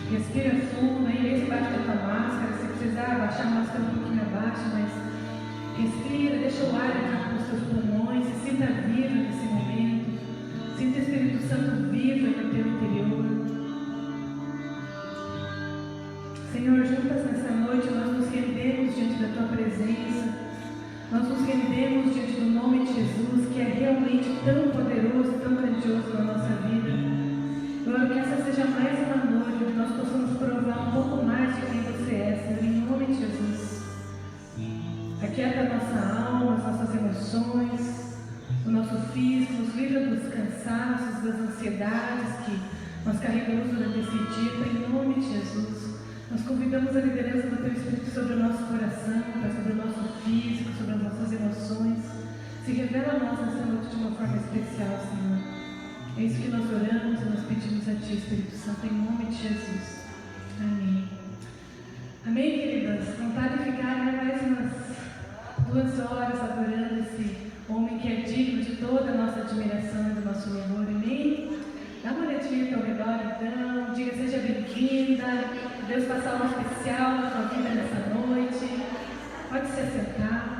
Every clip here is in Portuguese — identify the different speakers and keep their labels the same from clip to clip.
Speaker 1: Respira fundo, aí mesmo embaixo da tua máscara. Se precisar abaixar a máscara um pouquinho abaixo, mas respira, deixa o ar entrar nos teus pulmões, se sinta vivo nesse momento. Sinta o Espírito Santo vivo no teu interior. Senhor, juntas nessa noite nós nos rendemos diante da tua presença. Nós nos rendemos diante do nome de Jesus, que é realmente tão poderoso, tão grandioso na nossa vida. Eu oro que essa seja mais uma noite onde nós possamos provar um pouco mais de quem você é, Senhor, em nome de Jesus. Aquieta a nossa alma, as nossas emoções, o nosso físico, nos livra dos cansaços, das ansiedades que nós carregamos durante esse dia, em nome de Jesus. Nós convidamos a liderança do Teu Espírito sobre o nosso coração, sobre o nosso físico, sobre as nossas emoções. Se revela a nós nessa noite de uma forma especial, Senhor. É isso que nós oramos e nós pedimos a Ti, Espírito Santo, em nome de Jesus. Amém. Amém, queridas? Vontade de ficar mais umas 2 horas adorando esse homem que é digno de toda a nossa admiração e do nosso louvor. Amém? Dá uma olhadinha ao redor, então. Diga, seja bem-vinda. Deus faça algo especial na tua vida nessa noite. Pode se assentar.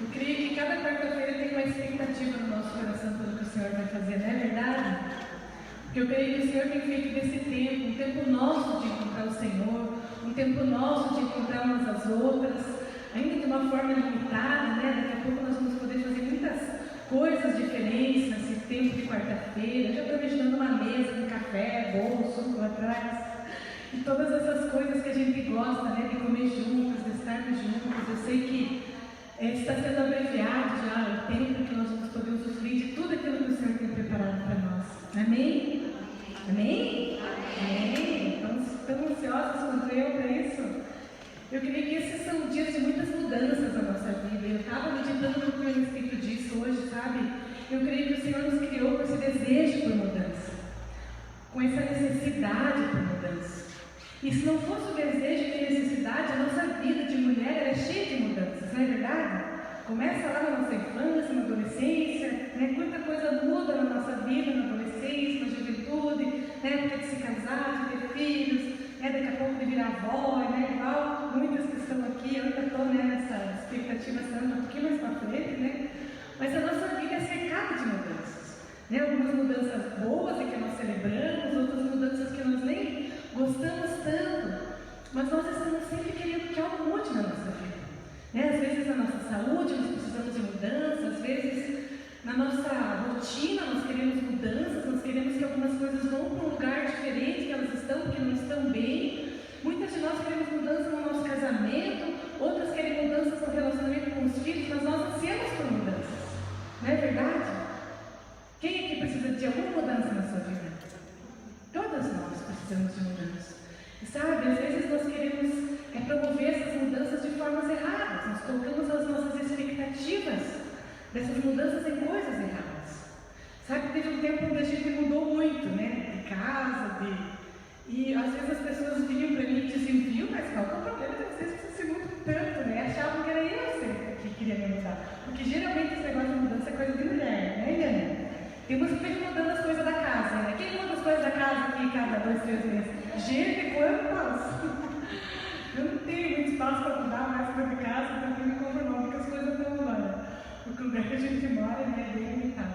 Speaker 1: Eu creio que cada quarta-feira tem uma expectativa no nosso coração pelo que o Senhor vai fazer, não é verdade? Porque eu creio que o Senhor tem feito desse tempo um tempo nosso de encontrar o Senhor, um tempo nosso de encontrar umas às outras, ainda de uma forma limitada, né? Daqui a pouco nós vamos poder fazer muitas coisas diferentes nesse tempo de quarta-feira. Já estou imaginando uma mesa com café, bolo, suco lá atrás, e todas essas coisas que a gente gosta, né? De comer juntos, de estarmos juntos. Eu sei que está sendo abreviado já o tempo que nós vamos poder usufruir de tudo aquilo que o Senhor tem preparado para nós. Amém? Amém? Amém? Estamos tão ansiosos quanto eu para isso? Eu creio que esses são dias de muitas mudanças na nossa vida. Eu estava meditando um pouco a respeito disso hoje, sabe? Eu creio que o Senhor nos criou com esse desejo por mudança, com essa necessidade por mudança. E se não fosse o desejo e a necessidade, a nossa vida de mulher era cheia de mudanças, não é verdade? Começa lá na nossa infância, na adolescência, né? Quanta coisa muda na nossa vida, na adolescência, na juventude, né? Época de se casar, de ter filhos, né? Daqui a pouco de virar avó, né? Igual muitas que estão aqui, eu ainda estou, né, nessa expectativa, um pouquinho mais para frente, né? Mas a nossa vida é cercada de mudanças, né? Algumas mudanças boas e que nós celebramos, outras mudanças que nós nem gostamos tanto, mas nós estamos sempre querendo que algo mude na nossa vida. Né? Às vezes na nossa saúde nós precisamos de mudança, às vezes na nossa rotina nós queremos mudanças, nós queremos que algumas coisas vão para um lugar diferente que elas estão, porque não estão bem. Muitas de nós queremos mudança no nosso casamento, outras querem mudanças no relacionamento com os filhos, mas nós ansiamos por mudanças, não é verdade? Quem aqui precisa de alguma mudança na sua vida? Todas nós precisamos de mudança. E sabe, às vezes nós queremos promover essas mudanças de formas erradas. Nós colocamos as nossas expectativas dessas mudanças em coisas erradas. Sabe, teve um tempo onde a gente mudou muito, né? De casa, e às vezes as pessoas vinham para mim e diziam, viu, mas qual é o problema de vocês que se mudam tanto, né? Achavam que era eu que queria me mudar. Porque geralmente esse negócio de mudança é coisa de mulher, né, Eliane? Tem umas que ficam mudando as coisas da casa, né? Quem muda as coisas da casa aqui cada 2, 3 meses? Gente, quantas? Eu não tenho muito espaço para mudar mais coisa de casa, então eu me conformo, porque as coisas estão mudando. Porque o lugar que a gente mora, né, é bem limitado.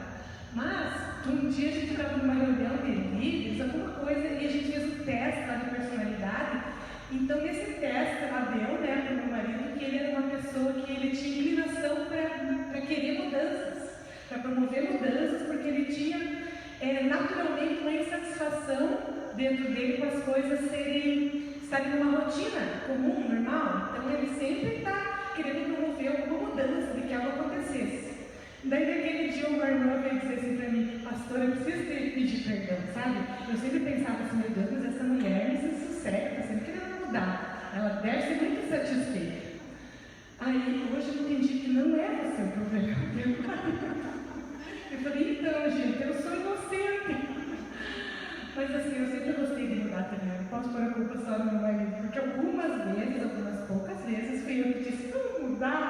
Speaker 1: Mas, um dia a gente estava numa reunião de líderes, alguma coisa, e a gente fez um teste lá de personalidade. Então, nesse teste, ela deu, né, para o meu marido, que ele era uma pessoa que ele tinha inclinação para querer mudanças, para promover mudanças, porque ele tinha naturalmente uma insatisfação dentro dele com as coisas estarem numa rotina comum, normal. Então ele sempre está querendo promover alguma mudança, de que algo acontecesse. Daí naquele dia uma irmã veio dizer assim para mim, pastora, eu preciso pedir perdão, sabe? Eu sempre pensava assim, meu Deus, mas essa mulher me sossega, está sempre querendo mudar. Ela deve ser muito insatisfeita. Aí hoje eu entendi que não é você o problema, eu falei, então gente, eu sou inocente. Mas assim, eu sempre gostei de mudar também, eu não posso pôr a culpa só no meu marido, porque algumas vezes, algumas poucas vezes, fui eu que disse, vamos mudar,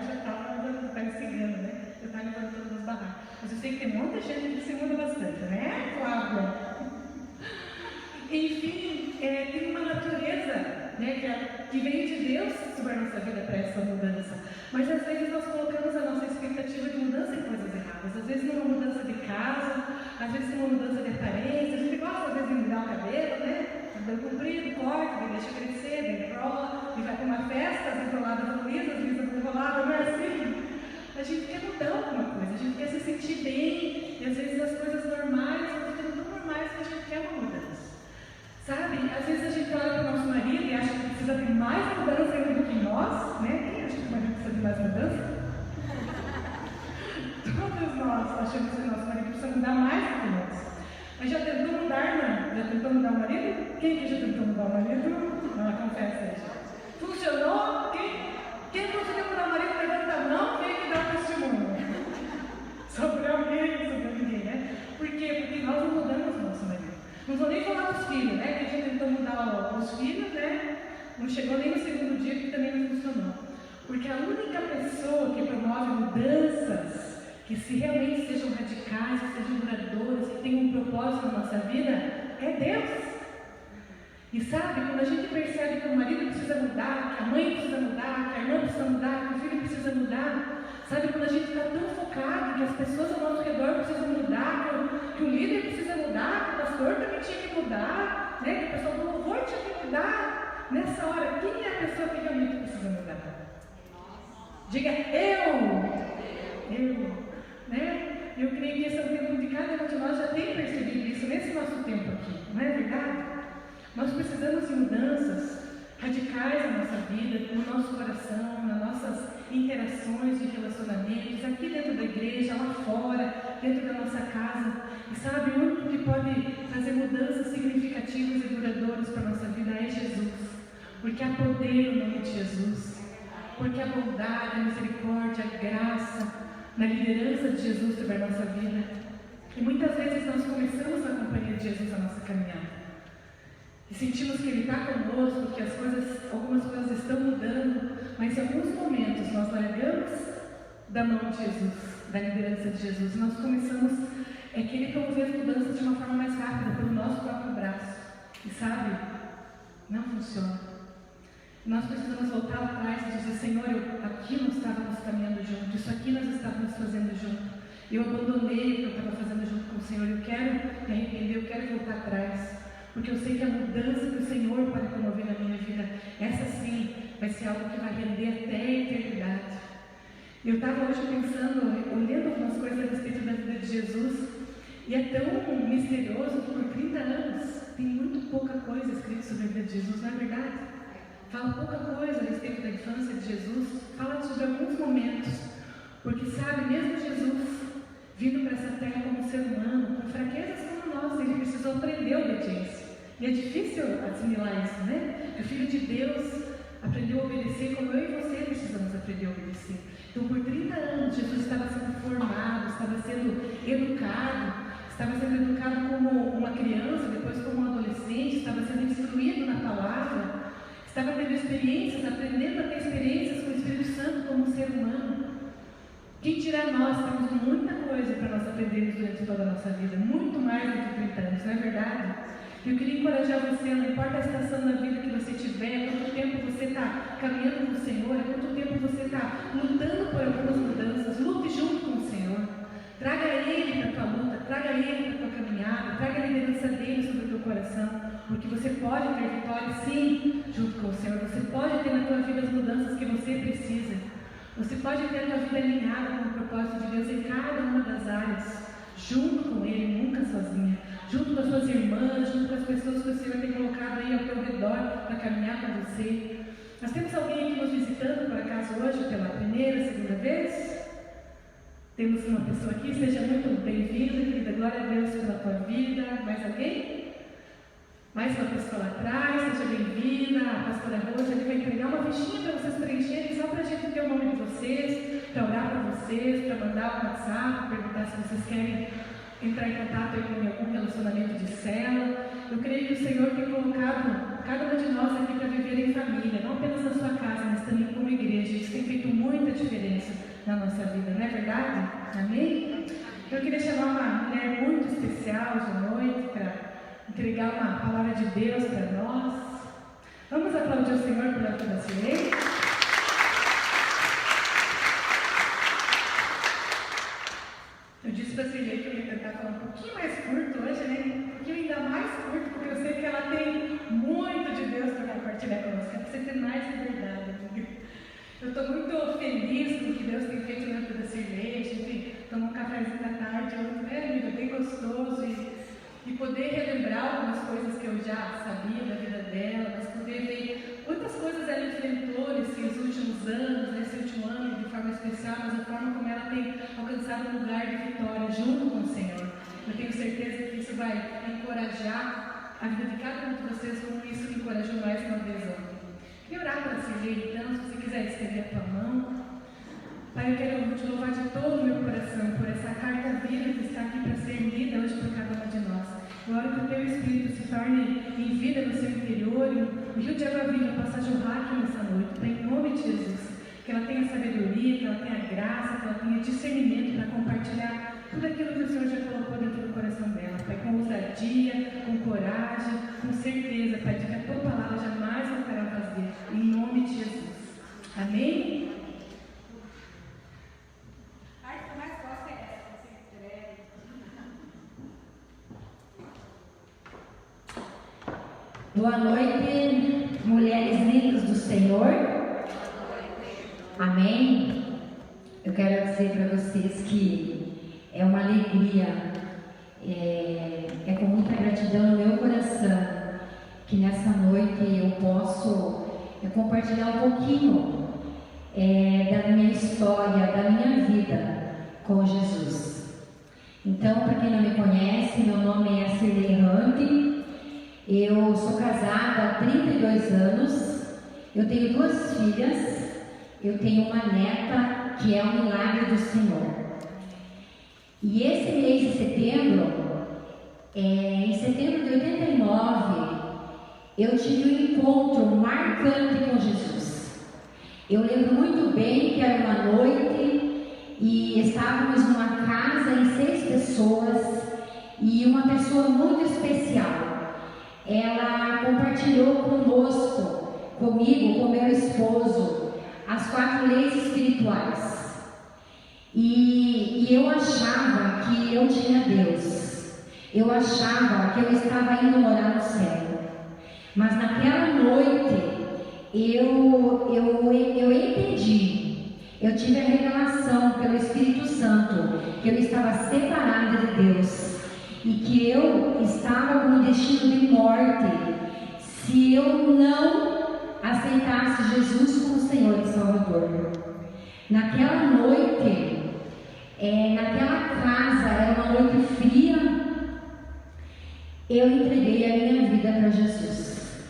Speaker 1: barraco já estava perseguindo, né? Eu estava levando todas as barracas. Mas eu sei que tem muita gente que se muda bastante, né, Flávia? Enfim, tem uma natureza, né, que vem de Deus sobre a nossa vida para essa mudança. Mas às vezes nós colocamos a nossa expectativa de mudança em coisas erradas. Às vezes numa mudança de casa, às vezes numa mudança de aparência. A gente gosta às vezes de mudar o cabelo, né? Cabelo comprido, corta, deixa crescer, enrola, e vai para uma festa, as enroladas vão lisas, as lisas vão enroladas, não é assim? A gente quer mudar alguma coisa, a gente quer se sentir bem, e às vezes as coisas normais vão ficando tão normais que a gente quer uma mudança. Sabe? Às vezes a gente olha para o nosso marido e acha que precisa de mais mudança ainda do que nós, né? Quem acha que o marido precisa de mais mudança? Todos nós achamos que o nosso marido precisa mudar mais do que nós. Mas já tentou mudar, não? Já tentou mudar o marido? Quem que já tentou mudar o marido? Não, confessa aí. Funcionou? Quem conseguiu mudar o marido, levanta a mão, quem que dá o testemunho? Sobre alguém, sobre ninguém, né? Por quê? Porque nós não mudamos o nosso marido. Não vou nem falar dos filhos, né? Que a gente tentou mudar os filhos, né? Não chegou nem no segundo dia, que também não funcionou. Porque a única pessoa que promove mudanças que se realmente sejam radicais, que sejam duradouras, que tenham um propósito na nossa vida, é Deus. E sabe, quando a gente percebe que o marido precisa mudar, que a mãe precisa mudar, que a irmã precisa mudar, que o filho precisa mudar, sabe, quando a gente está tão focado que as pessoas ao nosso redor precisam mudar, que o líder precisa mudar, que o pastor também tinha que mudar, né, que o pessoal do louvor tinha que mudar, nessa hora, quem é a pessoa que realmente precisa mudar? Diga, eu, né? Eu creio que esse é o tempo de cada um de nós já tem percebido isso nesse nosso tempo aqui, não é verdade? Nós precisamos de mudanças radicais na nossa vida, no nosso coração, nas nossas interações de relacionamentos, aqui dentro da igreja, lá fora, dentro da nossa casa. E sabe, o único que pode fazer mudanças significativas e duradouras para a nossa vida é Jesus. Porque há poder no nome de Jesus. Porque a bondade, a misericórdia, a graça, na liderança de Jesus sobre a nossa vida. E muitas vezes nós começamos na companhia de Jesus a nossa caminhada. E sentimos que Ele está conosco, que algumas coisas estão mudando, mas em alguns momentos nós largamos da mão de Jesus, da liderança de Jesus, e nós começamos a querer promover as mudanças de uma forma mais rápida, pelo nosso próprio braço. E sabe, não funciona. Nós precisamos voltar atrás e dizer, Senhor, aqui nós estávamos caminhando juntos, isso aqui nós estávamos fazendo junto. Eu abandonei o que eu estava fazendo junto com o Senhor, eu quero me arrepender, eu quero voltar atrás. Porque eu sei que a mudança que o Senhor pode promover na minha vida, essa sim vai ser algo que vai render até a eternidade. Eu estava hoje pensando, olhando algumas coisas a respeito da vida de Jesus, e é tão misterioso que por 30 anos tem muito pouca coisa escrita sobre a vida de Jesus, não é verdade? Fala pouca coisa a respeito da infância de Jesus, fala sobre alguns momentos, porque sabe, mesmo Jesus vindo para essa terra como ser humano, com fraquezas como nós, ele precisou aprender a obediência. E é difícil assimilar isso, né? Que o Filho de Deus aprendeu a obedecer como eu e você precisamos aprender a obedecer. Então, por 30 anos, Jesus estava sendo formado, estava sendo educado como uma criança, depois como um adolescente, estava sendo instruído na palavra, estava tendo experiências, aprendendo a ter experiências com o Espírito Santo como um ser humano. Quem dirá nós, temos muita coisa para nós aprendermos durante toda a nossa vida, muito mais do que 30 anos, não é verdade? Eu queria encorajar você, não importa a estação da vida que você tiver, quanto tempo você está caminhando com o Senhor, quanto tempo você está lutando por algumas mudanças, lute junto com o Senhor. Traga Ele para a tua luta, traga Ele para a tua caminhada, traga a liderança dEle sobre o teu coração, porque você pode ter vitória sim, junto com o Senhor, você pode ter na tua vida as mudanças que você precisa. Você pode ter a tua vida alinhada com o propósito de Deus em cada uma das áreas, junto com Ele, nunca sozinha, junto com as suas irmãs, junto com as pessoas que o Senhor tem colocado aí ao teu redor para caminhar com você. Nós temos alguém aqui nos visitando, por acaso, hoje, pela primeira, segunda vez? Temos uma pessoa aqui, seja muito bem-vinda, querida, glória a Deus pela tua vida. Mais alguém? Mais uma pessoa lá atrás, seja bem-vinda. A pastora Rosa vai entregar uma fichinha para vocês preencherem, só para a gente ter o nome de vocês, para orar para vocês, para mandar um WhatsApp, perguntar se vocês querem entrar em contato aí com algum relacionamento de célula. Eu creio que o Senhor tem colocado cada um de nós aqui para viver em família, não apenas na sua casa, mas também como igreja. Isso tem feito muita diferença. tarde, amém? Eu queria chamar uma mulher muito especial de noite para entregar uma palavra de Deus para nós. Vamos aplaudir o Senhor por ela da Cirlei? Eu disse para a Cirlei que eu ia tentar falar um pouquinho mais curto hoje, né? Um pouquinho ainda mais curto, porque eu sei que ela tem muito de Deus para compartilhar conosco. É para você ter mais de verdade, amiga. Eu estou muito feliz com o que Deus tem feito na vida da Cirlei. A gente tomou um cafezinho da tarde, né, amiga? Bem gostoso. E poder relembrar algumas coisas que eu já sabia da vida dela, mas poder ver quantas coisas ela enfrentou nesses últimos anos, nesse último ano de forma especial, mas a forma como ela tem alcançado um lugar de vitória junto com o Senhor. Eu tenho certeza que isso vai encorajar a vida de cada um de vocês, como isso me encorajou mais uma vez ontem. Queria orar para Cirlei, então, se você quiser estender a tua mão. Pai, eu quero te louvar de todo o meu coração por essa carta vida que está aqui para ser lida hoje por cada uma de nós. Eu oro que o teu Espírito se torne em vida no seu interior e o rio de água viva possa jorrar aqui nessa noite. Pai, em nome de Jesus, que ela tenha sabedoria, que ela tenha graça, que ela tenha discernimento para compartilhar tudo aquilo que o Senhor já colocou dentro do coração dela. Pai, com ousadia, com coragem, com certeza, Pai, de que a tua palavra jamais voltará vazia. Em nome de Jesus. Amém?
Speaker 2: Boa noite, mulheres lindas do Senhor. Amém. Eu quero dizer para vocês que é uma alegria, é com muita gratidão no meu coração que nessa noite eu posso compartilhar um pouquinho da minha história, da minha vida com Jesus. Então, para quem não me conhece, meu nome é Cirlei Hunt. Eu sou casada há 32 anos, eu tenho 2 filhas, eu tenho uma neta que é um milagre do Senhor. E esse mês de setembro, em setembro de 89, eu tive um encontro marcante com Jesus. Eu lembro muito bem que era uma noite e estávamos numa casa em 6 pessoas e uma pessoa muito especial. Ela compartilhou comigo, com meu esposo, as 4 leis espirituais. E eu achava que eu tinha Deus. Eu achava que eu estava indo morar no céu. Mas naquela noite, eu entendi. Eu tive a revelação pelo Espírito Santo que eu estava separada de Deus. E que eu estava com um destino de morte se eu não aceitasse Jesus como Senhor e Salvador. Naquela noite, naquela casa, era uma noite fria, eu entreguei a minha vida para Jesus.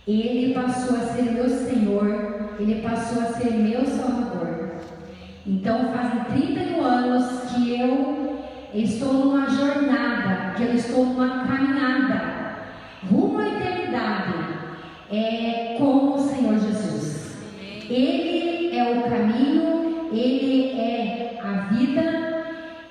Speaker 2: Ele passou a ser meu Senhor, Ele passou a ser meu Salvador. Então fazem 31 anos que eu estou numa jornada, que eu estou numa caminhada rumo à eternidade com o Senhor Jesus. Ele é o caminho, Ele é a vida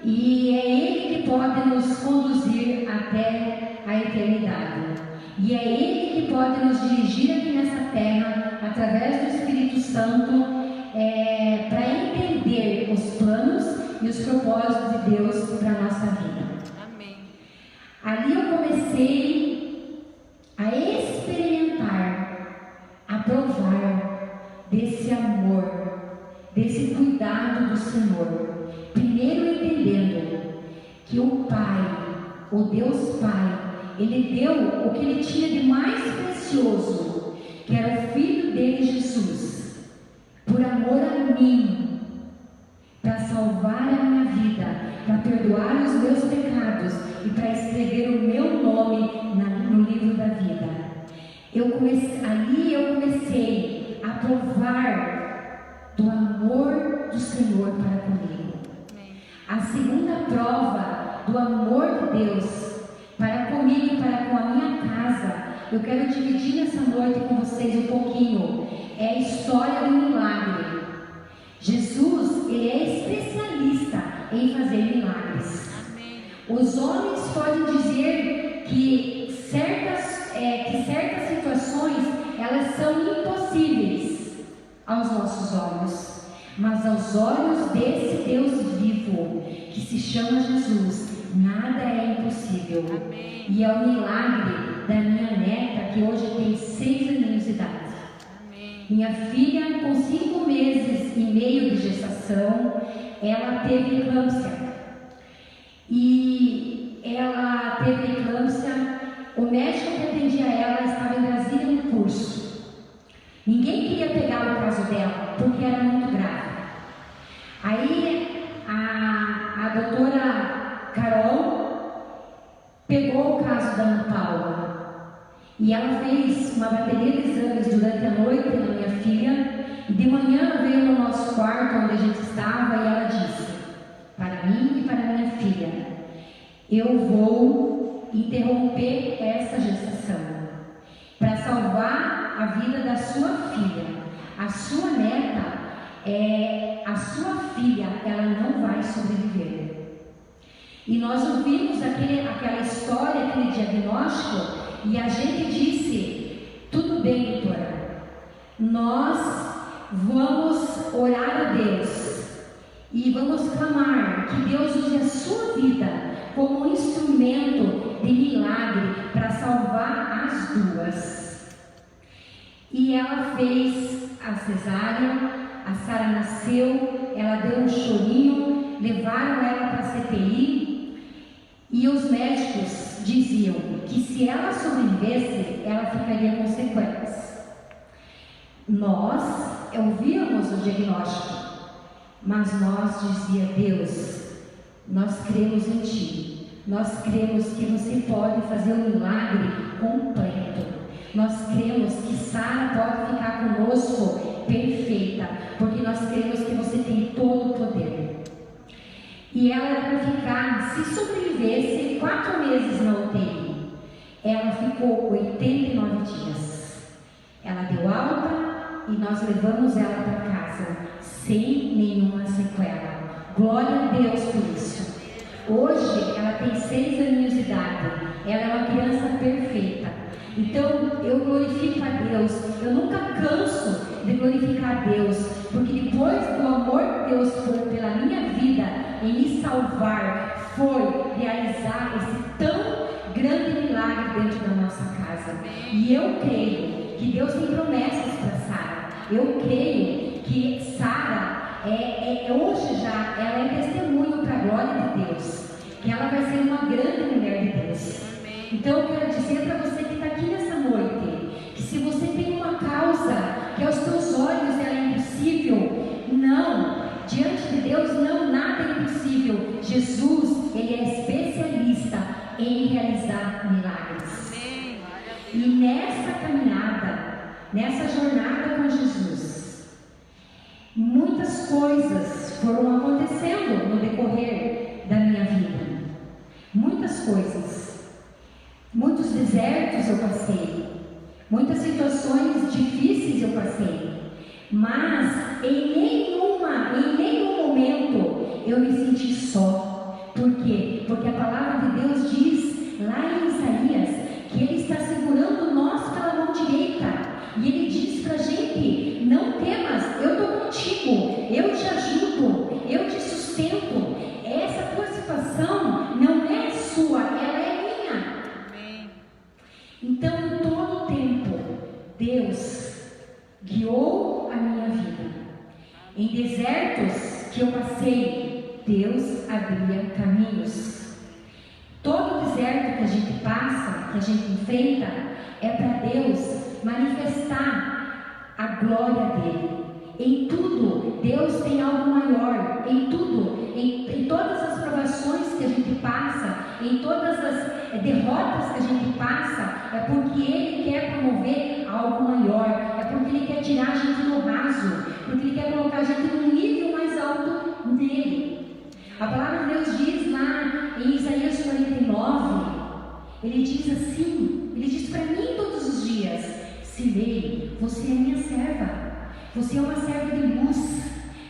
Speaker 2: e é Ele que pode nos conduzir até a eternidade. E é Ele que pode nos dirigir aqui nessa terra através do Espírito Santo para entender os planos e os propósitos de Deus para a nossa vida.
Speaker 3: Amém.
Speaker 2: Ali eu comecei a experimentar, a provar desse amor, desse cuidado do Senhor. Primeiro entendendo que o Pai, o Deus Pai, Ele deu o que Ele tinha de mais precioso, que era o Filho dele, Jesus, por amor a mim, para salvar a minha vida, para perdoar os meus pecados e para escrever o meu nome no livro da vida. Ali eu comecei a provar do amor do Senhor para comigo. A segunda prova do amor de Deus para comigo e para com a minha casa, eu quero dividir nessa noite com vocês um pouquinho. É a história do milagre. Jesus, Ele é especial em fazer milagres. Os homens podem dizer que certas situações elas são impossíveis aos nossos olhos, mas aos olhos desse Deus vivo que se chama Jesus, nada é impossível.
Speaker 3: Amém.
Speaker 2: E é o milagre da minha neta, que hoje tem 6 aninhos de idade.
Speaker 3: Amém.
Speaker 2: Minha filha, com 5 meses e meio de gestação, ela teve eclâmpsia. E ela teve eclâmpsia. O médico que atendia ela estava em Brasília no curso. Ninguém queria pegar o caso dela, porque era muito grave. Aí a doutora Carol pegou o caso da Ana Paula e ela fez uma bateria de exames durante a noite na minha filha, e de manhã veio no nosso quarto onde a gente estava e ela disse para mim e para minha filha: eu vou interromper essa gestação para salvar a vida da sua filha. A sua neta a sua filha, ela não vai sobreviver. E nós ouvimos aquela história, aquele diagnóstico, e a gente disse: tudo bem, doutora, nós vamos orar a Deus e vamos clamar que Deus use a sua vida como um instrumento de milagre para salvar as duas. E ela fez a cesárea. A Sara nasceu, ela deu um chorinho, levaram ela para a CTI e os médicos diziam que se ela sobrevivesse, ela ficaria com sequelas. Nós ouvíamos o diagnóstico, mas nós dizia: Deus, nós cremos em Ti, nós cremos que Você pode fazer um milagre completo. Nós cremos que Sara pode ficar conosco perfeita, porque nós cremos que Você tem todo o poder. E ela era para ficar, se sobrevivesse, 4 meses na UTI. Ela ficou 89 dias. Ela deu alta e nós levamos ela para casa sem nenhuma sequela. Glória a Deus por isso. Hoje ela tem 6 aninhos de idade. Ela é uma criança perfeita. Então eu glorifico a Deus. Eu nunca canso de glorificar a Deus, porque depois do amor de Deus pela minha vida em me salvar, foi realizar esse tão grande milagre dentro da nossa casa. E eu creio que Deus tem promessas para Sara. Eu creio que Sara hoje já ela é testemunho para a glória de Deus, que ela vai ser uma grande mulher de Deus. Então eu quero dizer para você que está aqui nessa noite, que se você tem uma causa que aos teus olhos ela é impossível, não, diante de Deus não, nada é impossível. Jesus, Ele é especialista em realizar milagres. E nessa caminhada, nessa jornada com Jesus, muitas coisas foram acontecendo no decorrer da minha vida. Muitas coisas. Muitos desertos eu passei, muitas situações difíceis eu passei, mas em nenhum momento eu me senti só. Por quê? Porque a palavra de Deus diz lá em Isaías que Ele está segurando nós pela mão direita, e Ele diz para a gente: não temas, eu estou contigo, eu te ajudo, eu te sustento. Essa tua situação não é sua, ela é minha. Então, em todo o tempo, Deus guiou a minha vida. Em desertos que eu passei, Deus abria caminhos. Todo deserto que a gente passa, que a gente enfrenta, é para Deus manifestar a glória dele. Em tudo, Deus tem algo maior. Em tudo, em todas as provações que a gente passa, em todas as derrotas que a gente passa, é porque Ele quer promover algo maior, é porque Ele quer tirar a gente do raso, porque Ele quer colocar a gente num nível mais alto nele. A palavra de Deus diz lá em Isaías 49, Ele diz assim, Ele diz para mim todos os dias: Silei, você é minha serva, você é uma serva de luz.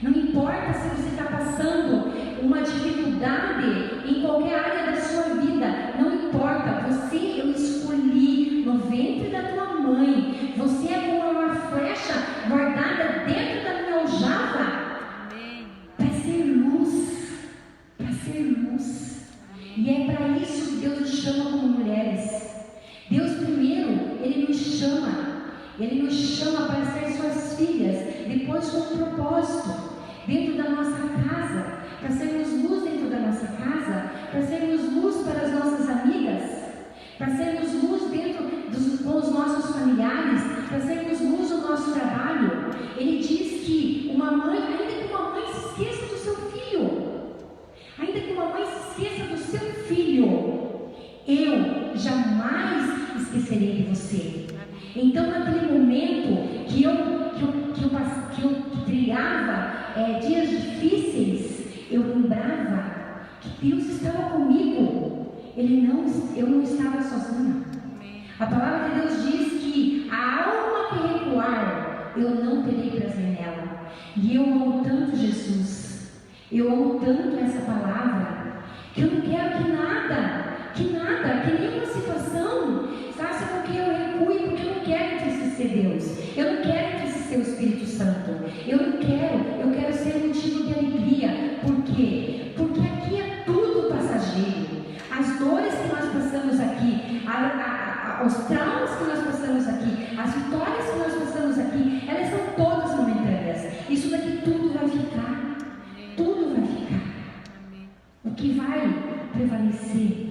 Speaker 2: Não importa importa se você está passando uma dificuldade em qualquer área da sua vida, não importa. Eu escolhi no ventre da tua mãe. Você é como uma flecha guardada dentro da minha aljava para ser luz, para ser luz. E é para isso que Deus nos chama como mulheres. Deus primeiro, Ele nos chama para ser suas filhas, depois com um propósito dentro da nossa casa, para sermos luz dentro da nossa casa, para sermos luz para as nossas amigas, para sermos luz com os nossos familiares, para sermos luz no nosso trabalho. Ele diz que uma mãe, ainda que uma mãe se esqueça do seu filho, ainda que uma mãe se esqueça do seu filho, eu jamais esquecerei de você. Então, naquele momento que eu trilhava dias difíceis, eu lembrava que Deus estava comigo. Eu não estava sozinha. A palavra de Deus diz que a alma que recuar, eu não terei prazer nela. E eu amo tanto Jesus, eu amo tanto essa palavra, que eu não quero que nenhuma situação faça com que eu recue, porque eu não quero entristecer Deus, eu não quero entristecer o Espírito Santo, eu quero ser motivo de alegria. Por quê? Porque aqui é tudo passageiro. As dores que nós passamos aqui, os traumas que nós passamos aqui, as vitórias que nós passamos aqui, elas são todas momentâneas. Isso daqui tudo vai ficar, tudo vai ficar. O que vai prevalecer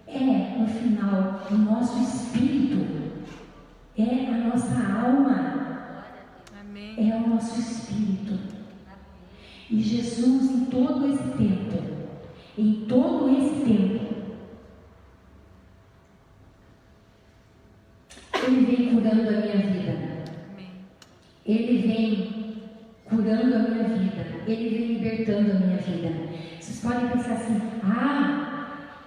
Speaker 2: é, no final, o nosso espírito, é a nossa alma, é o nosso espírito. E Jesus, em todo esse tempo, Ele vem curando a minha vida. Ele vem curando a minha vida. Ele vem libertando a minha vida. Vocês podem pensar assim: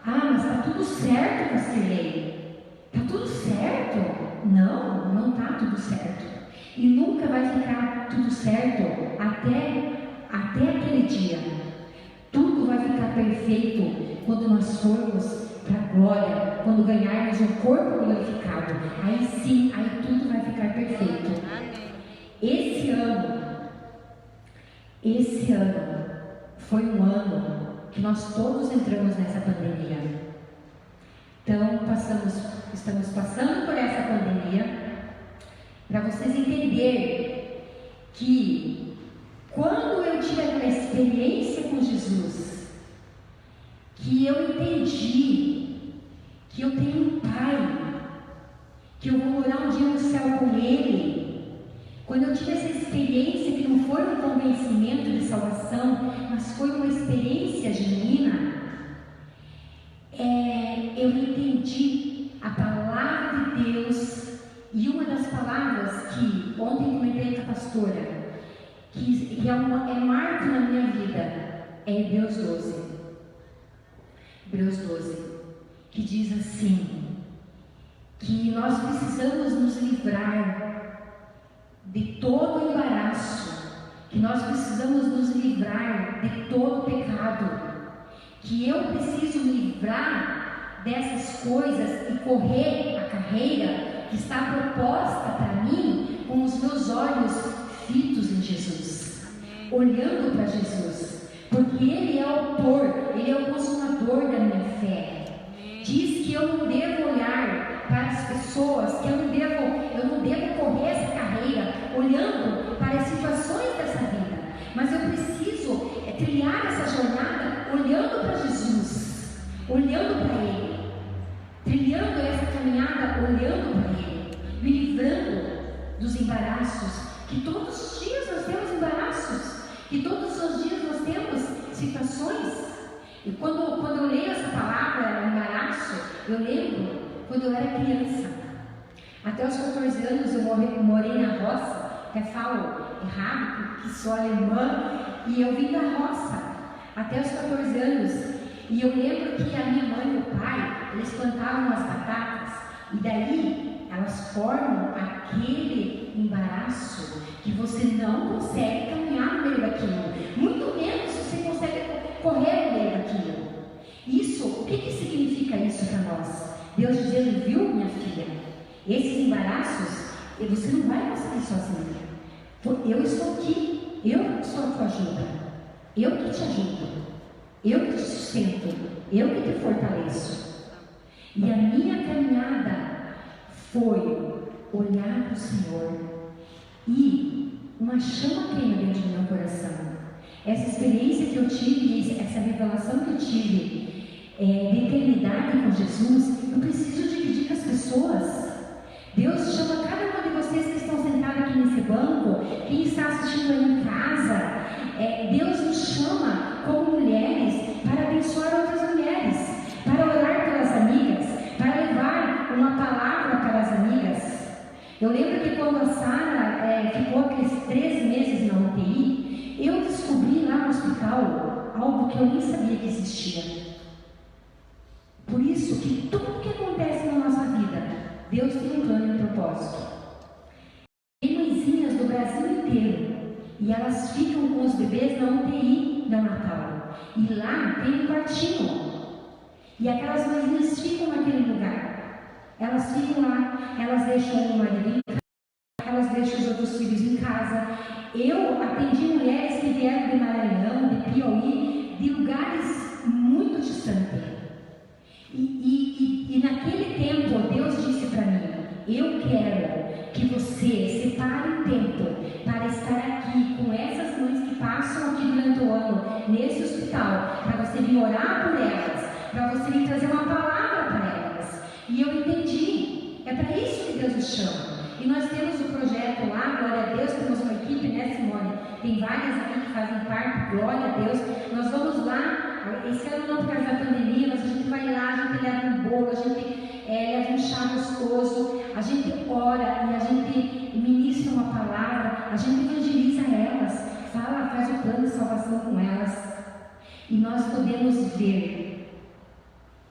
Speaker 2: mas está tudo certo, Pastorley. Está tudo certo? Não está tudo certo. E nunca vai ficar tudo certo até aquele dia. Tudo vai ficar perfeito quando nós formos para a glória, quando ganharmos um corpo glorificado. Aí sim, aí tudo vai ficar perfeito. Esse ano foi um ano que nós todos entramos nessa pandemia. Então, estamos passando por essa pandemia, para vocês entenderem que quando eu tive aquela experiência com Jesus, que eu entendi que eu tenho um Pai, que eu vou morar um dia no céu com Ele. Quando eu tive essa experiência, que não foi um convencimento de salvação, mas foi uma experiência genuína, eu entendi a palavra de Deus. E uma das palavras que ontem comentei com a pastora, que é marco na minha vida, é Hebreus 12, que diz assim, que nós precisamos nos livrar de todo embaraço, que nós precisamos nos livrar de todo pecado, que eu preciso me livrar dessas coisas e correr a carreira que está proposta para mim com os meus olhos fitos em Jesus, olhando para Jesus, porque Ele é o autor, Ele é o consumador da minha fé. Diz que eu não devo olhar para as pessoas, que eu não devo correr essa carreira olhando para as situações dessa vida, mas eu preciso trilhar essa jornada olhando para Jesus, olhando para Ele, trilhando essa caminhada olhando para Ele, me livrando dos embaraços, que todos os dias nós temos embaraços, que todos os dias nós temos situações. E quando eu leio essa palavra, embaraço, eu lembro quando eu era criança. Até os 14 anos eu morei na roça, até falo errado, porque sou alemã, e eu vim da roça até os 14 anos. E eu lembro que a minha mãe e meu pai, eles plantavam as batatas, e daí elas formam aquele embaraço que você não consegue caminhar no meio daquilo, muito menos você consegue correr no meio daquilo. Isso, o que significa isso para nós? Deus dizendo, viu, minha filha, esses embaraços, você não vai conseguir sozinha. Eu estou aqui, eu sou a tua ajuda, eu que te ajudo, eu que te sustento, eu que te fortaleço. E a minha caminhada foi olhar para o Senhor e uma chama queima dentro do meu coração. Essa experiência que eu tive, essa revelação que eu tive de eternidade com Jesus, eu preciso dividir com as pessoas. Deus chama cada uma de vocês que estão sentados aqui nesse banco, quem está assistindo aí em casa. Deus nos chama como mulheres para abençoar outras mulheres, para orar pelas amigas, para levar uma palavra para as amigas. Eu lembro que quando a Sara ficou aqueles 3 meses na UTI, eu descobri lá no hospital algo que eu nem sabia que existia. Por isso que tudo que acontece na nossa vida, Deus tem um plano e um propósito. Tem mãezinhas do Brasil inteiro e elas ficam com os bebês na UTI neonatal. E lá tem um quartinho. E aquelas mãezinhas ficam naquele lugar. Elas ficam lá, elas deixam o marido em casa, elas deixam os outros filhos em casa. Eu atendi mulheres que vieram de Maranhão, de Piauí, de lugares muito distantes. E naquele tempo Deus disse para mim, eu quero que você separe um tempo para estar aqui com essas mães que passam aqui durante o ano nesse hospital, para você vir orar por elas, para você vir trazer uma palavra para elas. E eu entendi, é para isso que Deus nos chama. E nós temos o projeto lá, glória a Deus, temos uma equipe, né, Simone? Tem várias aqui que fazem parte, glória a Deus. Nós vamos lá. Esse ano não, por causa da pandemia, mas a gente vai lá, a gente leva um bolo, a gente leva um chá gostoso, a gente ora e a gente ministra uma palavra, a gente evangeliza elas, faz o plano de salvação com elas. E nós podemos ver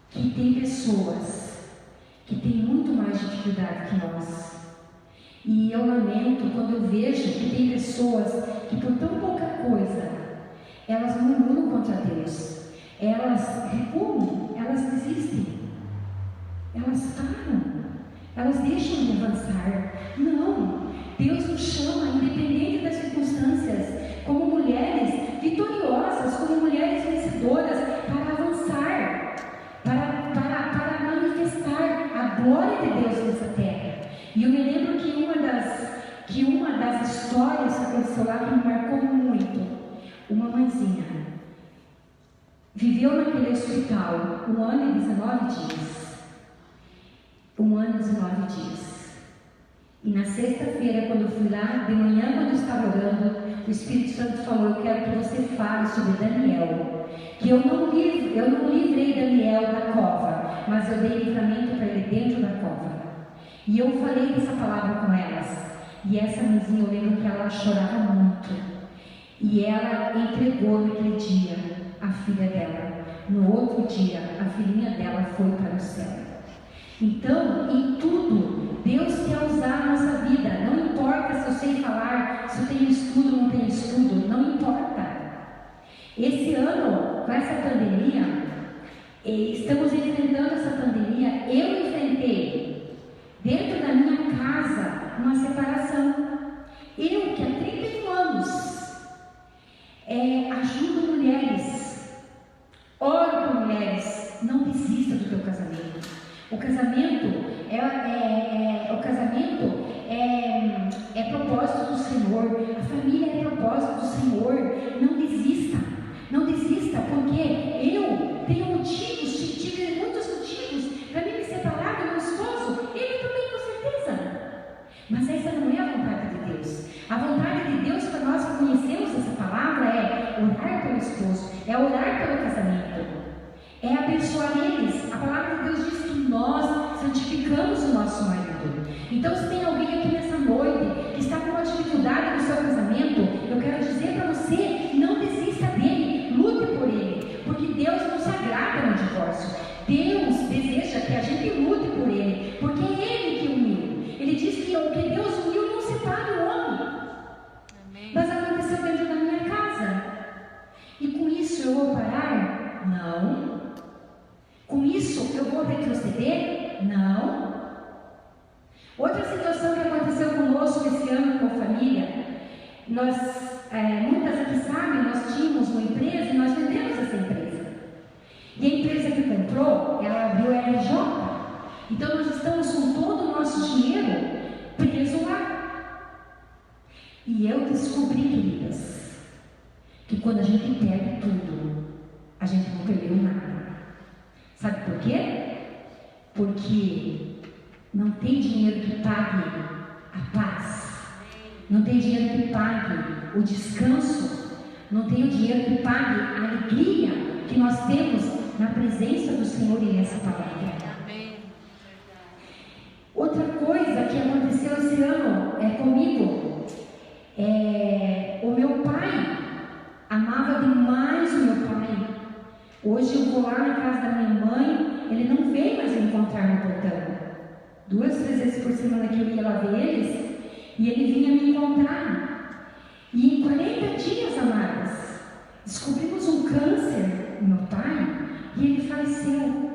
Speaker 2: que tem pessoas que têm muito mais dificuldade que nós. E eu lamento quando eu vejo que tem pessoas que por tão pouca coisa, elas murmuram contra Deus. Elas recuam, elas desistem, elas param, elas deixam de avançar. Não, Deus nos chama, independente das circunstâncias, como mulheres vitoriosas, como mulheres vencedoras, para avançar, para manifestar a glória de Deus nessa terra. E eu me lembro que uma das histórias que aconteceu lá que me marcou muito, uma mãezinha viveu naquele hospital 1 ano e 19 dias. 1 ano e 19 dias. E na sexta-feira, quando eu fui lá, de manhã, quando eu estava orando, o Espírito Santo falou, eu quero que você fale sobre Daniel. Que eu não livrei Daniel da cova, mas eu dei livramento para ele dentro da cova. E eu falei dessa palavra com elas. E essa mãezinha, eu lembro que ela chorava muito. E ela entregou naquele dia a filha dela. No outro dia, a filhinha dela foi para o céu. Então, em tudo, Deus quer usar a nossa vida. Não importa se eu sei falar, se eu tenho estudo ou não tenho estudo, não importa. Esse ano, com essa pandemia, estamos enfrentando essa pandemia. Eu enfrentei, dentro da minha casa, uma separação. Eu, que há 31 anos, ajudo mulheres, oro por mulheres, não desista do teu casamento. O casamento é propósito do Senhor, a família é propósito do Senhor. Não desista, não desista, porque eu tenho motivos, tive muitos motivos para me separar do meu esposo, ele também com certeza. Mas essa não é a vontade de Deus. A vontade de Deus para nós que conhecemos essa palavra é orar pelo esposo, é orar pelo casamento, é abençoar eles. A palavra de Deus diz que nós santificamos o nosso marido. Então, se tem alguém aqui nessa noite que está com uma dificuldade no seu casamento, eu quero dizer para você, não desista dele, lute por ele, porque Deus não se agrada no divórcio. Deus deseja que a gente lute por ele, porque é ele que uniu. Ele diz que o que Deus uniu não separa o homem. Amém. Mas aconteceu dentro da minha casa. muitas aqui sabem, nós tínhamos uma empresa e nós vendemos essa empresa. E a empresa que comprou, ela abriu a RJ. Então nós estamos com todo o nosso dinheiro preso lá. E eu descobri, queridas, que quando a gente perde tudo, a gente não perdeu nada. Sabe por quê? Porque não tem dinheiro que pague a paz. Não tem dinheiro que pague o descanso. Não tem o dinheiro que pague a alegria que nós temos na presença do Senhor e nessa palavra. Outra coisa que aconteceu esse ano comigo, o meu pai amava demais o meu pai. Hoje eu vou lá na casa da minha mãe, ele não vem mais me encontrar no portão. 2, 3 vezes por semana que eu ia lá ver eles, e ele vinha me encontrar. E em 40 dias, amadas, descobrimos um câncer no meu pai, e ele faleceu.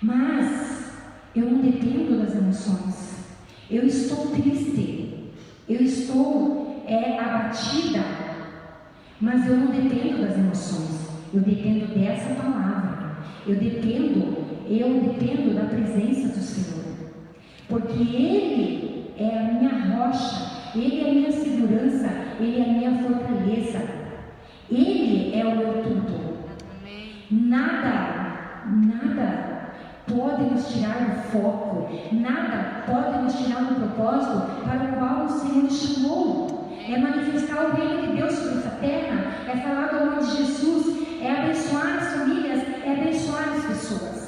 Speaker 2: Mas eu não dependo das emoções. Eu estou triste, eu estou abatida, mas eu não dependo das emoções. Eu dependo dessa palavra. Eu dependo da presença do Senhor, porque Ele é a minha rocha, Ele é a minha segurança, Ele é a minha fortaleza, Ele é o meu tudo. Nada pode nos tirar do foco, nada pode nos tirar do propósito para o qual o Senhor nos chamou. É manifestar o reino de Deus sobre essa terra, é falar do amor de Jesus, é abençoar as famílias, é abençoar as pessoas.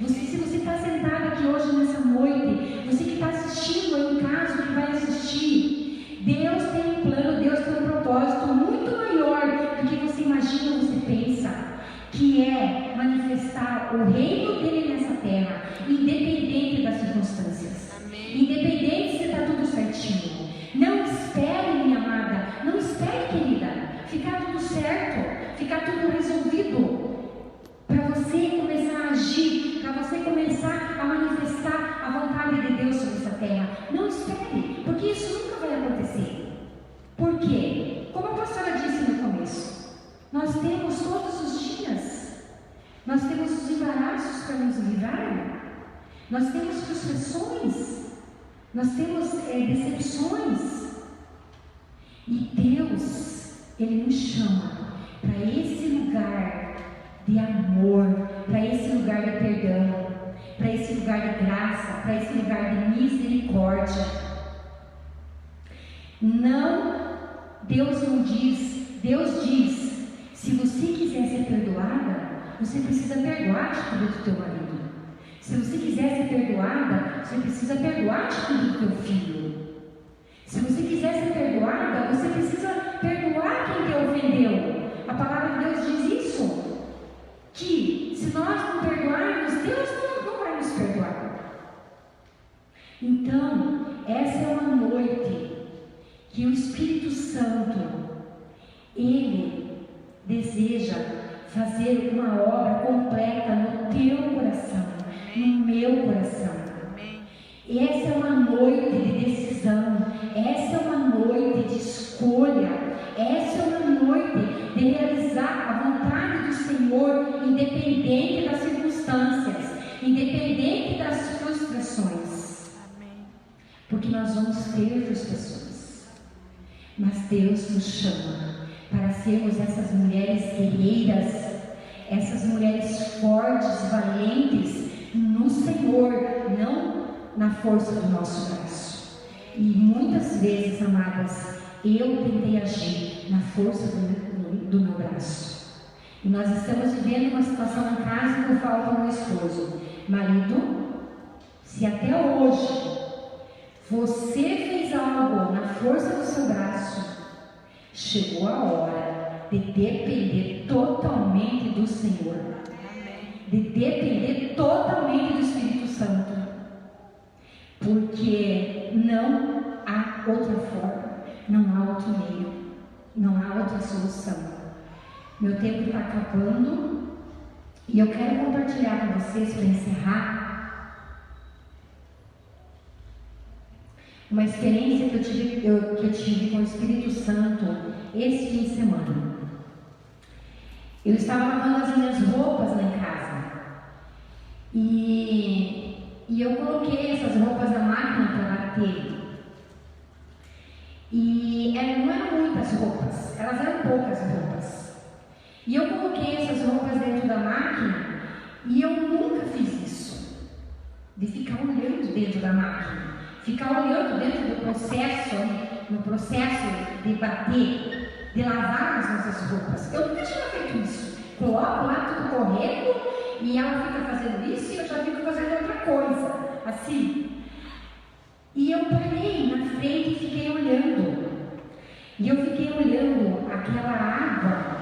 Speaker 2: Se você está sentado aqui hoje nessa noite, você que está assistindo aí em casa, que vai assistir, Deus tem um plano, Deus tem um propósito muito maior do que você imagina ou você pensa, que é manifestar o reino dele nessa terra, independente das circunstâncias. Amém. Independente se está tudo certinho. Não espere, minha amada, não espere, querida, ficar tudo certo, ficar tudo resolvido, para você começar a agir, para você começar a manifestar a vontade de Deus sobre essa terra. Não espere, porque isso nunca vai acontecer. Por quê? Como a pastora disse no começo, nós temos todos os dias, nós temos os embaraços para nos livrar, nós temos frustrações, nós temos decepções, e Deus, Ele nos chama para esse lugar de amor, para esse lugar de perdão, para esse lugar de graça, para esse lugar de misericórdia. Não, Deus não diz, Deus diz, se você quiser ser perdoada, você precisa perdoar a atitude do teu marido. Se você quiser ser perdoada, você precisa perdoar a atitude do teu filho. Se você quiser ser perdoada, você precisa perdoar quem te ofendeu. A palavra de Deus diz isso, que se nós não perdoarmos, Deus não vai nos perdoar. Então, essa é uma noite que o Espírito Santo, Ele deseja fazer uma obra completa no teu coração, no meu coração. Essa é uma noite de decisão, essa é uma noite de escolha, essa é uma noite de realizar a vontade do Senhor, independente das circunstâncias, independente das frustrações. Porque nós vamos ter frustrações, mas Deus nos chama para sermos essas mulheres guerreiras, essas mulheres fortes, valentes no Senhor, não na força do nosso braço. E muitas vezes, amadas, eu tentei agir na força do meu braço. E nós estamos vivendo uma situação em casa que eu falo para o meu esposo: marido, se até hoje você fez algo na força do seu braço, chegou a hora de depender totalmente do Senhor, de depender totalmente do Espírito Santo, porque não há outra forma, não há outro meio, não há outra solução. Meu tempo está acabando e eu quero compartilhar com vocês, para encerrar, uma experiência que eu tive com o Espírito Santo esse fim de semana. Eu estava lavando as minhas roupas lá em casa e eu coloquei essas roupas na máquina para bater. E não eram muitas roupas, elas eram poucas roupas. E eu coloquei essas roupas dentro da máquina e eu nunca fiz isso, de ficar olhando dentro da máquina, ficar olhando dentro do processo, no processo de bater, de lavar as nossas roupas. Eu nunca tinha feito isso. Coloco lá tudo correndo e ela fica fazendo isso e eu já fico fazendo outra coisa, assim. E eu parei na frente e fiquei olhando. E eu fiquei olhando aquela água.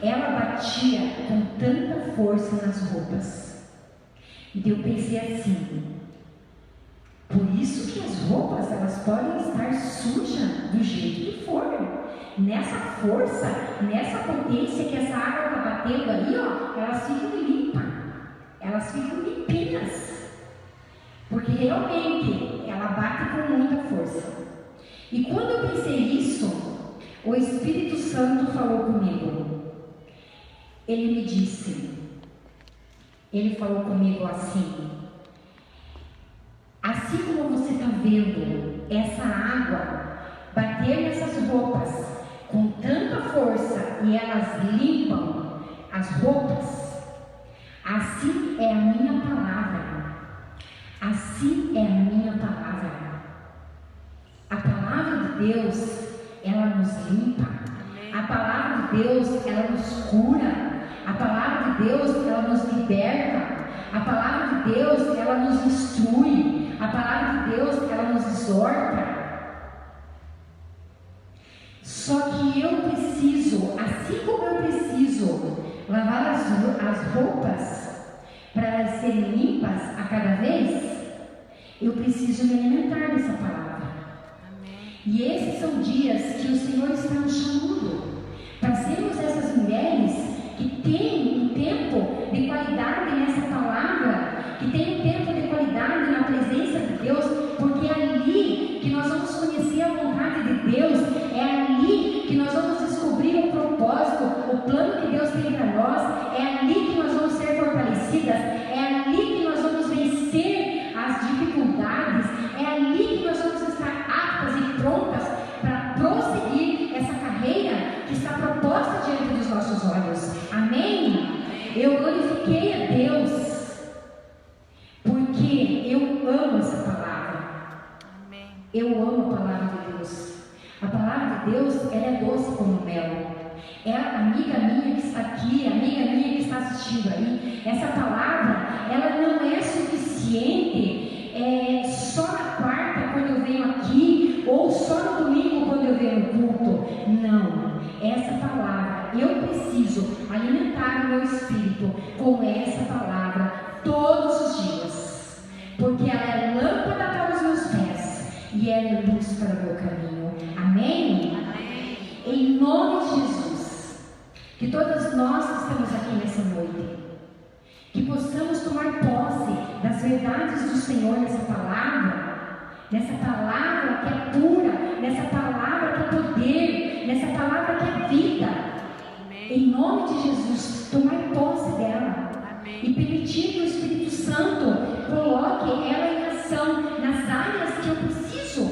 Speaker 2: Ela batia com tanta força nas roupas. E eu pensei assim: por isso que as roupas, elas podem estar sujas do jeito que for. Nessa força, nessa potência que essa água está batendo ali, ó, elas ficam limpas. Elas ficam limpinhas. Porque realmente ela bate com muita força. E quando eu pensei isso, o Espírito Santo falou comigo. Ele me disse, ele falou comigo assim: assim como você está vendo essa água bater nessas roupas com tanta força e elas limpam as roupas, assim é a minha palavra. Assim é a minha palavra. A palavra de Deus, ela nos limpa. A palavra de Deus, ela nos cura. A palavra de Deus, ela nos liberta. A palavra de Deus, ela nos instrui. A palavra de Deus, ela nos exorta. Só que eu preciso, assim como eu preciso lavar as roupas para elas serem limpas a cada vez, eu preciso me alimentar dessa palavra. Amém. E esses são dias que o Senhor está nos chamando para sermos essas mulheres que têm um tempo de qualidade nessa palavra, que têm um tempo de qualidade na presença de Deus, porque é ali que nós vamos conhecer a vontade de Deus, é ali que nós vamos descobrir o propósito, o plano que Deus tem para nós, é ali que nós vamos ser fortalecidas, é ali que nós vamos vencer as dificuldades, é ali que nós vamos estar aptas e prontas para prosseguir essa carreira que está proposta diante dos nossos olhos. Amém? Eu glorifiquei a Deus porque eu amo essa palavra. Amém. Eu amo a palavra de Deus. A palavra de Deus, ela é doce como mel. É a amiga minha que está aqui, a amiga minha que está assistindo aí. Essa palavra, ela não é suficiente só na quarta quando eu venho aqui, ou só no domingo quando eu venho no culto. Não, essa palavra, eu preciso alimentar o meu espírito com essa palavra todos os dias, porque ela é lâmpada para os meus pés e ela é luz para o meu caminho. Amém? Amém. Em nome de Jesus, que todas nós que estamos aqui nessa noite, que possamos tomar posse das verdades do Senhor nessa palavra que é pura, nessa palavra que é poder, nessa palavra que é vida. Amém. Em nome de Jesus, tomar posse dela. Amém. E permitir que o Espírito Santo coloque ela em ação nas áreas que eu preciso,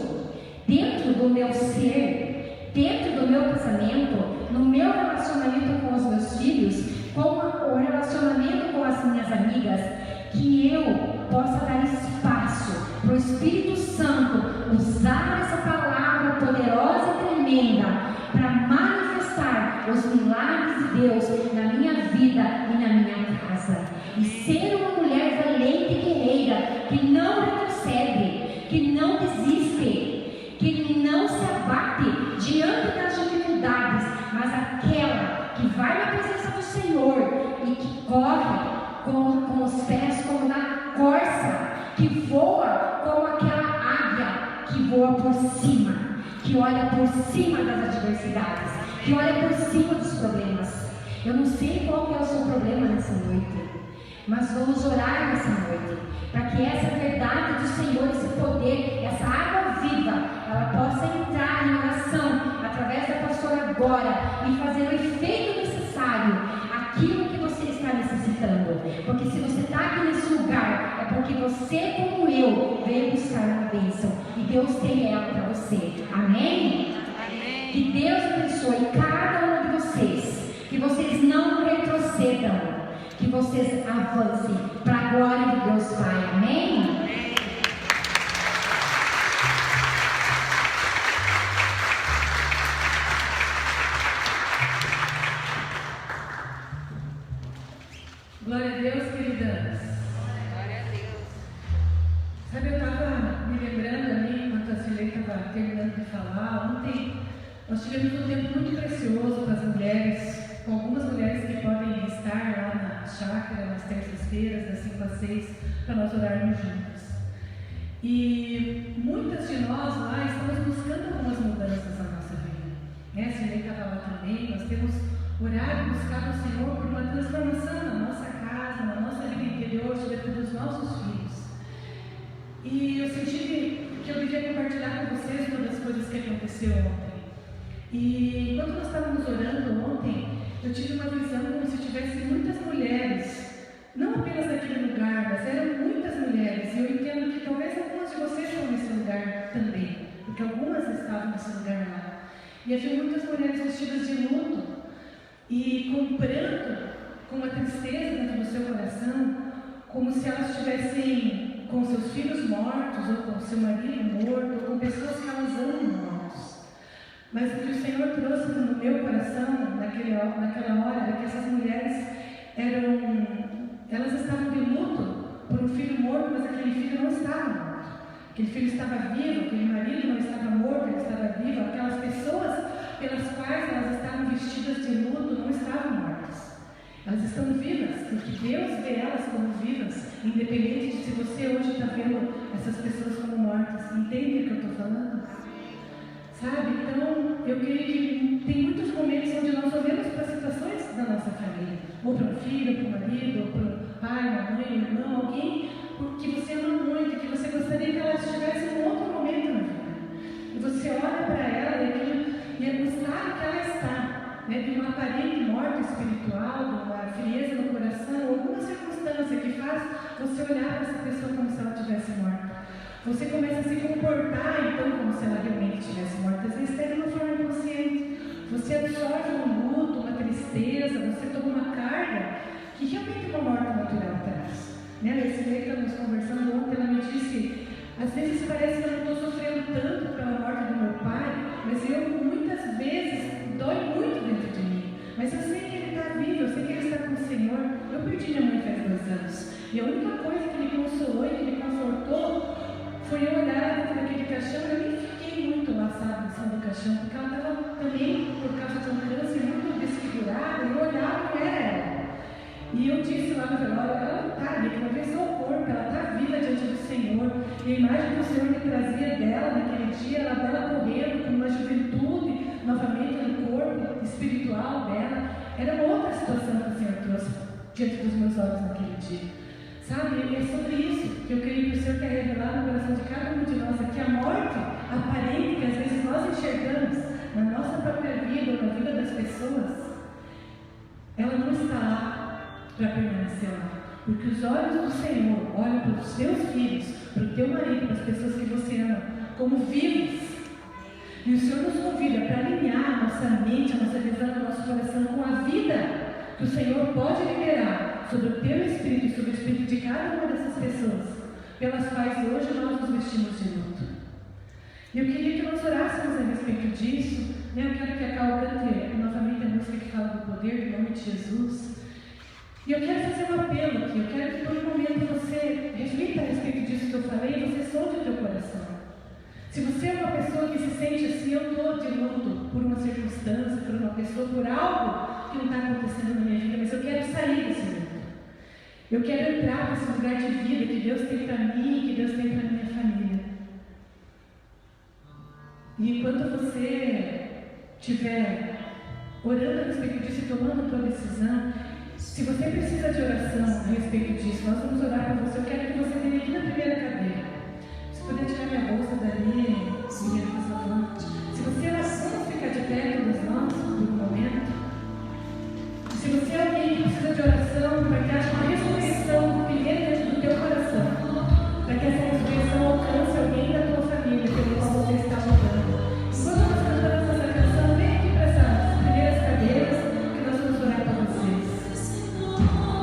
Speaker 2: dentro do meu ser, dentro do meu casamento, no meu relacionamento com os meus filhos, com o relacionamento com as minhas amigas, que eu possa dar espaço para o Espírito Santo usar essa palavra poderosa e tremenda para manifestar os milagres de Deus na minha vida e na minha casa, e ser uma mulher valente e guerreira que não retrocede, que não desiste, que não se abate diante das dificuldades, mas aquela que vai na presença do Senhor e que corre com os pés como na corça, que voa como aquela águia que voa por cima, que olha por cima das adversidades, que olha por cima dos problemas. Eu não sei qual que é o seu problema nessa noite, Mas vamos orar nessa noite, para que essa verdade do Senhor, esse poder, essa água viva, ela possa entrar em oração, através da pastora agora, e fazer o efeito necessário, aquilo que você está necessitando. Porque se você está aqui nesse lugar, é porque você, como eu, veio buscar uma bênção, e Deus tem ela para você. Amém? Amém. Que Deus abençoe cada um de vocês, que vocês não retrocedam, que vocês avancem para a glória de Deus Pai. Amém? Amém.
Speaker 1: Glória a Deus, queridas.
Speaker 3: Glória a Deus.
Speaker 1: Sabe, eu estava me lembrando ali, enquanto a Silene estava terminando de falar, ontem nós tivemos um tempo muito precioso com as mulheres, com algumas mulheres que podem estar lá na chácara, nas terças-feiras, das 5 às 6, para nós orarmos juntas. E muitas de nós lá estamos buscando algumas mudanças na nossa vida. A Silene estava lá também, nós temos orado e buscado o Senhor por uma transformação na nossa casa, na nossa vida interior, sobretudo dos nossos filhos. E eu senti que eu devia compartilhar com vocês uma das coisas que aconteceu ontem. E quando nós estávamos orando ontem, eu tive uma visão como se tivesse muitas mulheres, não apenas naquele lugar, mas eram muitas mulheres. E eu entendo que talvez algumas de vocês estão nesse lugar também, porque algumas estavam nesse lugar lá. E havia muitas mulheres vestidas de luto e com pranto, com uma tristeza dentro do seu coração, como se elas estivessem com seus filhos mortos, ou com seu marido morto, ou com pessoas que elas amam mortos. Mas o que o Senhor trouxe no meu coração, naquela hora, é que essas mulheres elas estavam de luto por um filho morto, mas aquele filho não estava morto. Aquele filho estava vivo, aquele marido não estava morto, ele estava vivo. Aquelas pessoas pelas quais elas estavam vestidas de luto não estavam mortas. Elas estão vivas, porque Deus vê elas como vivas, independente de se você hoje está vendo essas pessoas como mortas. Entende o que eu estou falando? Sabe? Então, eu creio que tem muitos momentos onde nós olhamos para situações da nossa família, ou para um filho, para um marido, ou para um pai, uma mãe, um irmão, alguém que você ama muito, que você gostaria que ela estivesse em um outro momento na vida. E você olha para ela e é no estado que ela está, de uma aparente morte espiritual, de uma frieza no coração, alguma circunstância que faz você olhar para essa pessoa como se ela estivesse morta. Você começa a se comportar, então, como se ela realmente estivesse morta. Às vezes, até de uma forma inconsciente. Você absorve um luto, uma tristeza, você toma uma carga que realmente uma morte natural traz. Esse dia que estávamos conversando ontem, ela me disse, às vezes parece que eu não estou sofrendo tanto pela morte do meu pai, mas eu, muitas vezes, dói muito dentro de mim. Mas eu sei que ele está vivo, eu sei que ele está com o Senhor. Eu perdi minha mãe faz 2 anos. E a única coisa que me consolou e que me confortou foi eu olhar dentro daquele caixão. Eu nem fiquei muito laçada em cima do caixão, porque ela estava também, por causa de um câncer, muito desfigurada, e eu olhava e não era ela. E eu disse lá no velório, ela não está ali, que não vê só o corpo, ela está viva diante do Senhor. E a imagem que o Senhor me trazia dela naquele dia, era dela correndo com uma juventude, novamente no corpo espiritual dela. Era uma outra situação que o Senhor trouxe diante dos meus olhos naquele dia. Sabe, e é sobre isso que eu creio que o Senhor quer revelar no coração de cada um de nós aqui. A morte aparente que às vezes nós enxergamos na nossa própria vida ou na vida das pessoas, ela não está lá para permanecer lá. Porque os olhos do Senhor olham para os seus filhos, para o teu marido, para as pessoas que você ama, como vivos. E o Senhor nos convida para alinhar a nossa mente, a nossa visão, o nosso coração com a vida que o Senhor pode liberar sobre o teu espírito e sobre o espírito de cada uma dessas pessoas, pelas quais hoje nós nos vestimos de luto. E eu queria que nós orássemos a respeito disso. Eu quero que a Cal cante novamente a música que fala do poder do nome de Jesus. E eu quero fazer um apelo aqui. Eu quero que por um momento você reflita a respeito disso que eu falei e você solte o teu coração. Se você é uma pessoa que se sente assim, eu estou de luto por uma circunstância, por uma pessoa, por algo que não está acontecendo na minha vida, mas eu quero sair desse luto. Eu quero entrar nesse lugar de vida que Deus tem para mim, que Deus tem para minha família. E enquanto você estiver orando a respeito disso e tomando a tua decisão, Se você precisa de oração a respeito disso, nós vamos orar por você. Eu quero que você venha aqui na primeira cadeira. Se puder tirar minha bolsa dali, por favor. Se você vamos ficar de pé todos nós por um momento. Se você é alguém que precisa de oração, para que haja uma ressurreição primeiro dentro do teu coração, para que essa ressurreição alcance alguém da tua família pelo qual você está orando. Enquanto nós cantamos essa canção, vem aqui para essas primeiras cadeiras que nós vamos orar para vocês.
Speaker 4: Oh,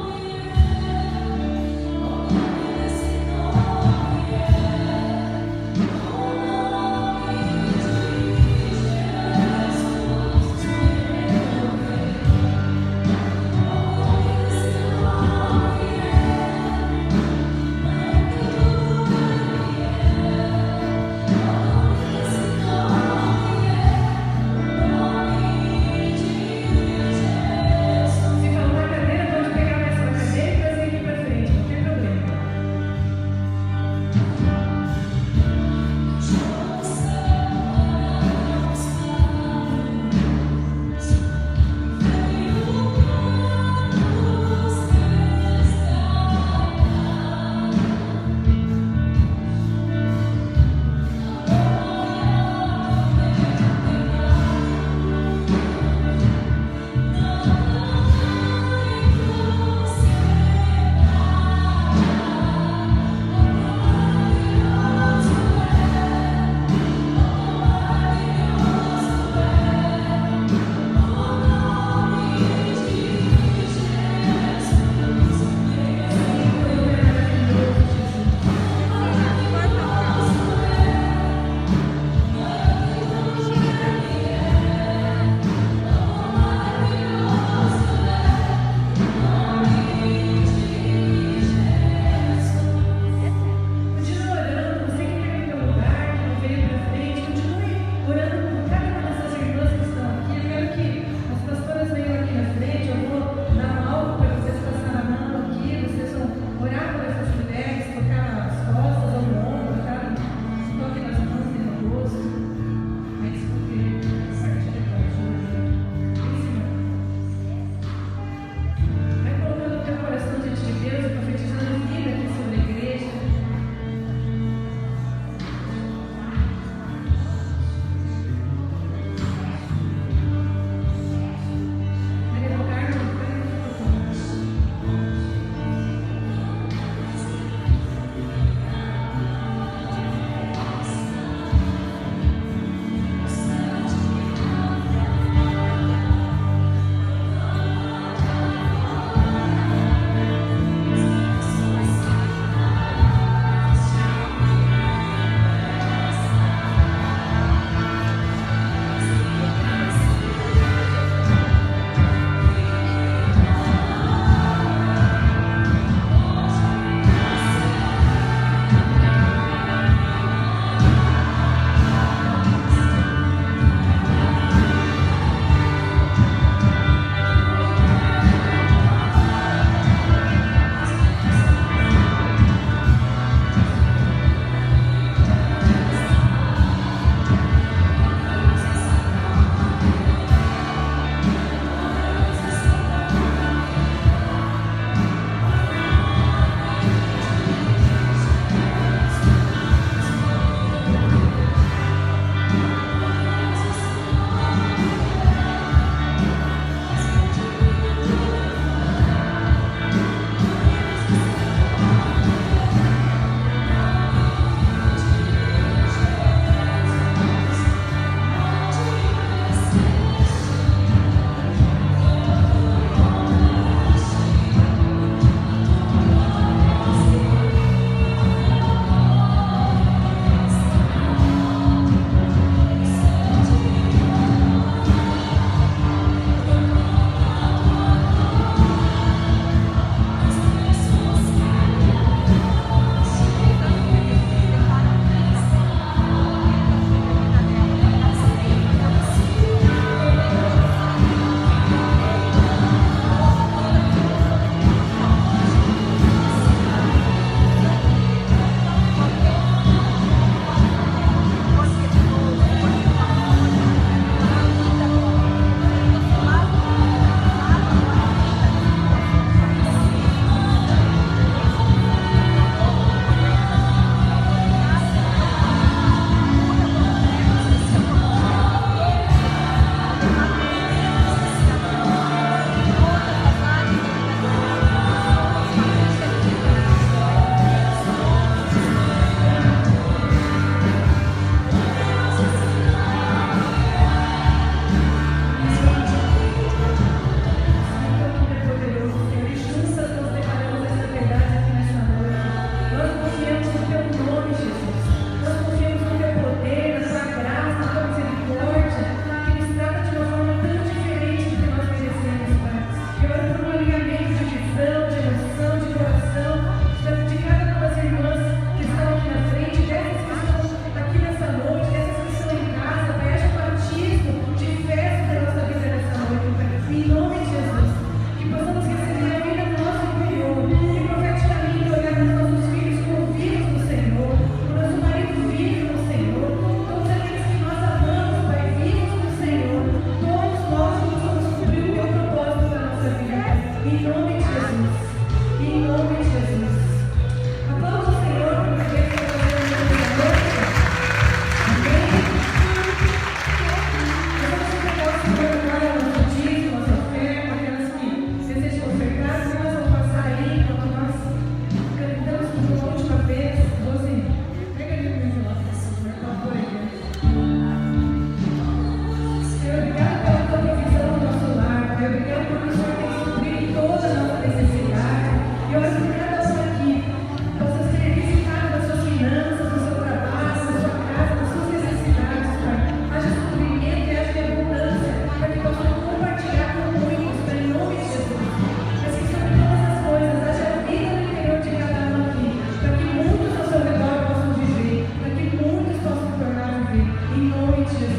Speaker 1: de Jesus.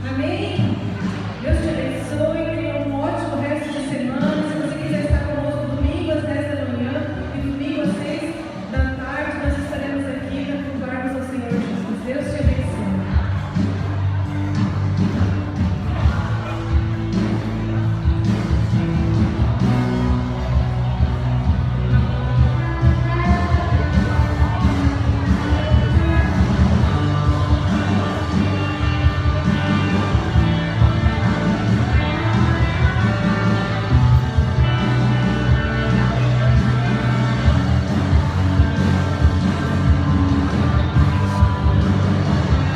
Speaker 1: Amém?